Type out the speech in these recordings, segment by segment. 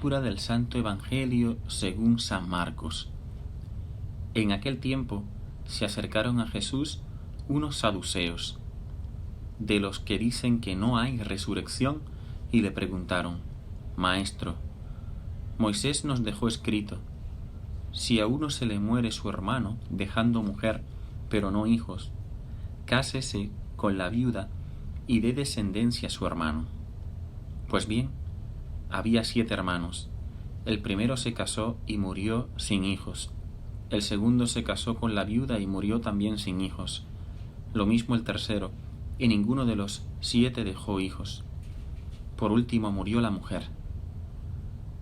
Lectura del Santo Evangelio según San Marcos. En aquel tiempo se acercaron a Jesús unos saduceos, de los que dicen que no hay resurrección, y le preguntaron: Maestro, Moisés nos dejó escrito: si a uno se le muere su hermano dejando mujer, pero no hijos, cásese con la viuda y dé descendencia a su hermano. Pues bien, había 7 hermanos. El primero se casó y murió sin hijos. El segundo se casó con la viuda y murió también sin hijos. Lo mismo el tercero, y ninguno de los 7 dejó hijos. Por último murió la mujer.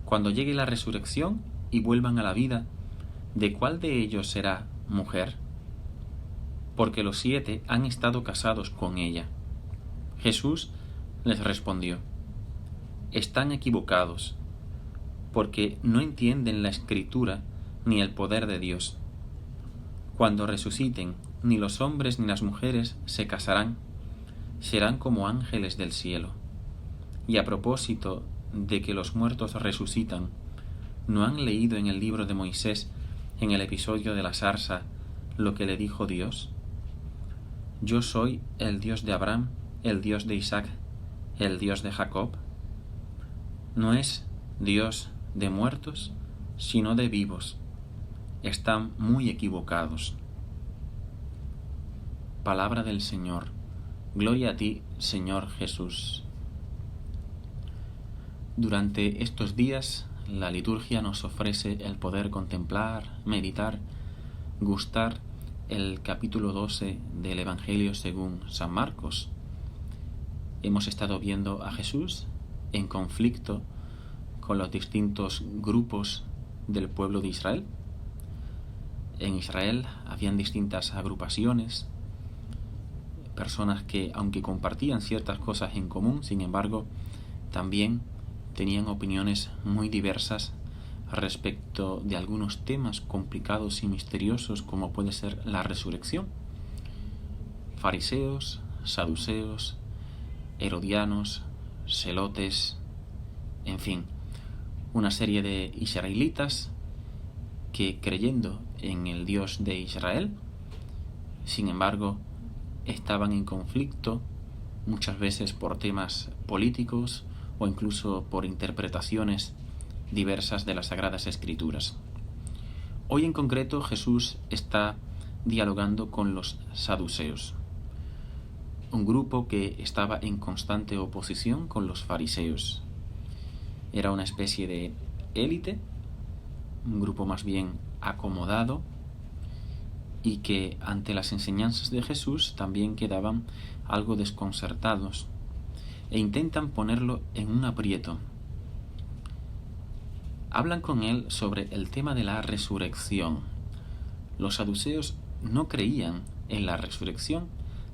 Cuando llegue la resurrección y vuelvan a la vida, ¿de cuál de ellos será mujer? Porque los 7 han estado casados con ella. Jesús les respondió: están equivocados, porque no entienden la Escritura ni el poder de Dios. Cuando resuciten, ni los hombres ni las mujeres se casarán, serán como ángeles del cielo. Y a propósito de que los muertos resucitan, ¿no han leído en el libro de Moisés, en el episodio de la zarza, lo que le dijo Dios? Yo soy el Dios de Abraham, el Dios de Isaac, el Dios de Jacob. No es Dios de muertos, sino de vivos. Están muy equivocados. Palabra del Señor. Gloria a ti, Señor Jesús. Durante estos días, la liturgia nos ofrece el poder contemplar, meditar, gustar el capítulo 12 del Evangelio según San Marcos. Hemos estado viendo a Jesús en conflicto con los distintos grupos del pueblo de Israel. En Israel habían distintas agrupaciones, personas que, aunque compartían ciertas cosas en común, sin embargo, también tenían opiniones muy diversas respecto de algunos temas complicados y misteriosos, como puede ser la resurrección. Fariseos, saduceos, herodianos, celotes, en fin, una serie de israelitas que, creyendo en el Dios de Israel, sin embargo, estaban en conflicto muchas veces por temas políticos o incluso por interpretaciones diversas de las Sagradas Escrituras. Hoy en concreto Jesús está dialogando con los saduceos, un grupo que estaba en constante oposición con los fariseos. Era una especie de élite, un grupo más bien acomodado, y que ante las enseñanzas de Jesús también quedaban algo desconcertados e intentan ponerlo en un aprieto. Hablan con él sobre el tema de la resurrección. Los saduceos no creían en la resurrección,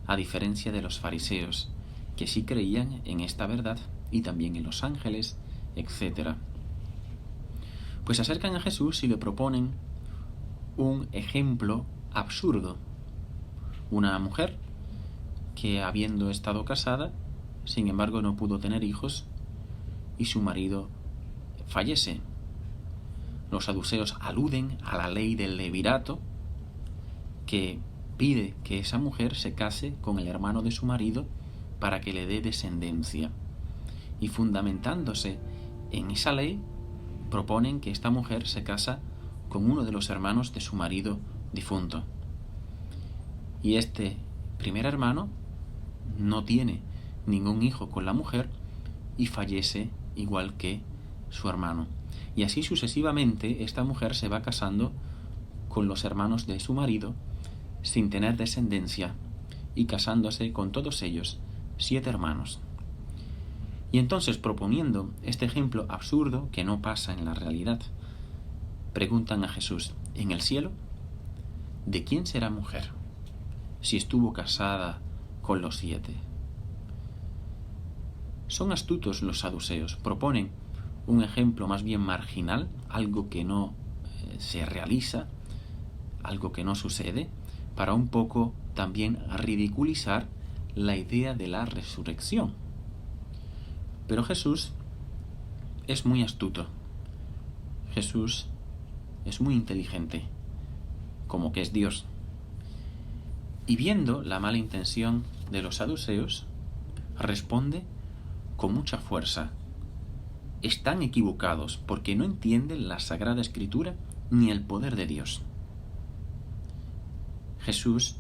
a diferencia de los fariseos, que sí creían en esta verdad y también en los ángeles, etc. Pues se acercan a Jesús y le proponen un ejemplo absurdo. Una mujer que, habiendo estado casada, sin embargo no pudo tener hijos y su marido fallece. Los saduceos aluden a la ley del levirato, que pide que esa mujer se case con el hermano de su marido para que le dé descendencia. Y fundamentándose en esa ley, proponen que esta mujer se casa con uno de los hermanos de su marido difunto. Y este primer hermano no tiene ningún hijo con la mujer y fallece igual que su hermano. Y así sucesivamente esta mujer se va casando con los hermanos de su marido sin tener descendencia y casándose con todos ellos, 7 hermanos. Y entonces, proponiendo este ejemplo absurdo que no pasa en la realidad, preguntan a Jesús: ¿en el cielo de quién será mujer si estuvo casada con los 7? Son astutos los saduceos, proponen un ejemplo más bien marginal, algo que no se realiza, algo que no sucede, para un poco también ridiculizar la idea de la resurrección. Pero Jesús es muy astuto Jesús es muy inteligente, como que es Dios. Y viendo la mala intención de los saduceos, responde con mucha fuerza. Están equivocados porque no entienden la Sagrada Escritura ni el poder de Dios. Jesús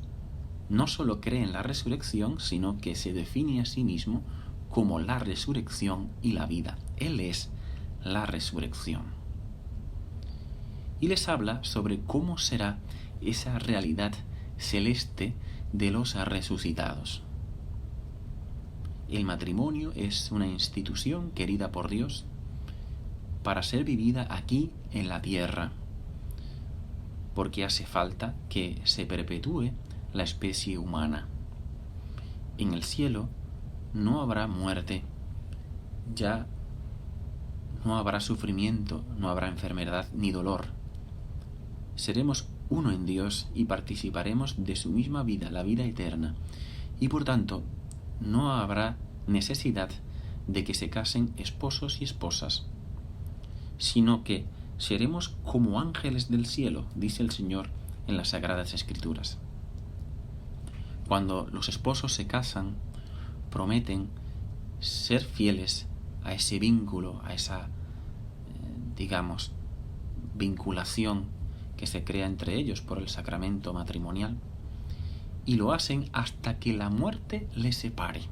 no solo cree en la resurrección, sino que se define a sí mismo como la resurrección y la vida. Él es la resurrección. Y les habla sobre cómo será esa realidad celeste de los resucitados. El matrimonio es una institución querida por Dios para ser vivida aquí en la tierra, porque hace falta que se perpetúe la especie humana. En el cielo no habrá muerte, ya no habrá sufrimiento, no habrá enfermedad ni dolor. Seremos uno en Dios y participaremos de su misma vida, la vida eterna, y por tanto no habrá necesidad de que se casen esposos y esposas, sino que seremos como ángeles del cielo, dice el Señor en las Sagradas Escrituras. Cuando los esposos se casan, prometen ser fieles a ese vínculo, a esa, vinculación que se crea entre ellos por el sacramento matrimonial, y lo hacen hasta que la muerte les separe.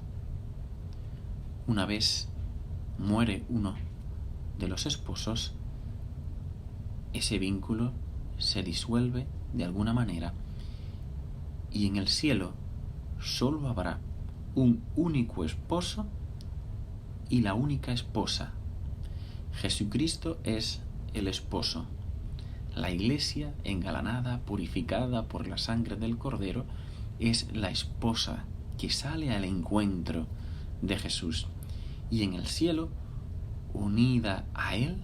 Una vez muere uno de los esposos, ese vínculo se disuelve de alguna manera, y en el cielo solo habrá un único esposo y la única esposa. Jesucristo es el esposo. La Iglesia, engalanada, purificada por la sangre del Cordero, es la esposa que sale al encuentro de Jesús. Y en el cielo, unida a Él,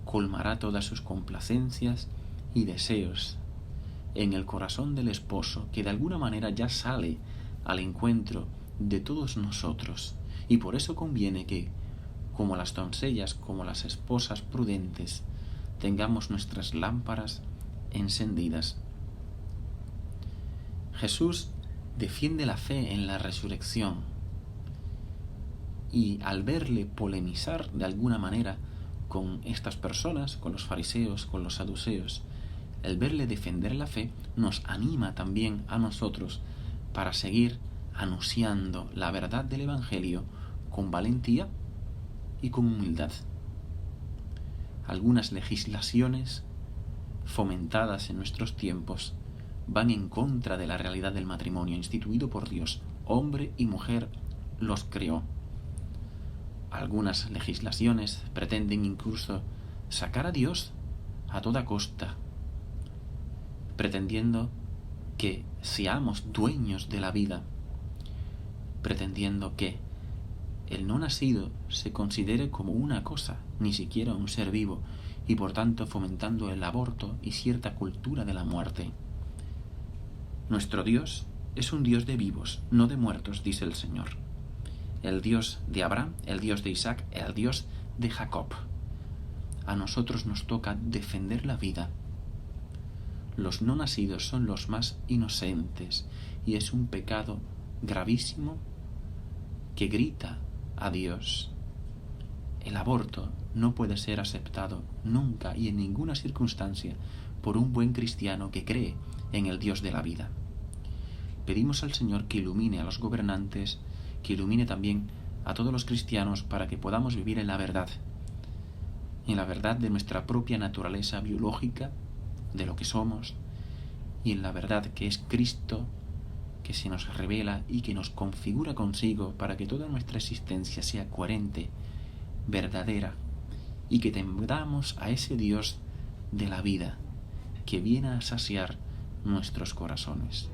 colmará todas sus complacencias y deseos en el corazón del esposo, que de alguna manera ya sale al encuentro de todos nosotros. Y por eso conviene que, como las doncellas, como las esposas prudentes, tengamos nuestras lámparas encendidas. Jesús defiende la fe en la resurrección, y al verle polemizar de alguna manera con estas personas, con los fariseos, con los saduceos, el verle defender la fe nos anima también a nosotros para seguir anunciando la verdad del Evangelio con valentía y con humildad. Algunas legislaciones fomentadas en nuestros tiempos van en contra de la realidad del matrimonio instituido por Dios. Hombre y mujer los creó. Algunas legislaciones pretenden incluso sacar a Dios a toda costa, pretendiendo que seamos dueños de la vida, pretendiendo que el no nacido se considere como una cosa, ni siquiera un ser vivo, y por tanto fomentando el aborto y cierta cultura de la muerte. Nuestro Dios es un Dios de vivos, no de muertos, dice el Señor. El Dios de Abraham, el Dios de Isaac, el Dios de Jacob. A nosotros nos toca defender la vida. Los no nacidos son los más inocentes, y es un pecado gravísimo que grita a Dios. El aborto no puede ser aceptado nunca y en ninguna circunstancia por un buen cristiano que cree en el Dios de la vida. Pedimos al Señor que ilumine a los gobernantes, que ilumine también a todos los cristianos para que podamos vivir en la verdad de nuestra propia naturaleza biológica, de lo que somos, y en la verdad que es Cristo, que se nos revela y que nos configura consigo para que toda nuestra existencia sea coherente, verdadera, y que temamos a ese Dios de la vida que viene a saciar nuestros corazones.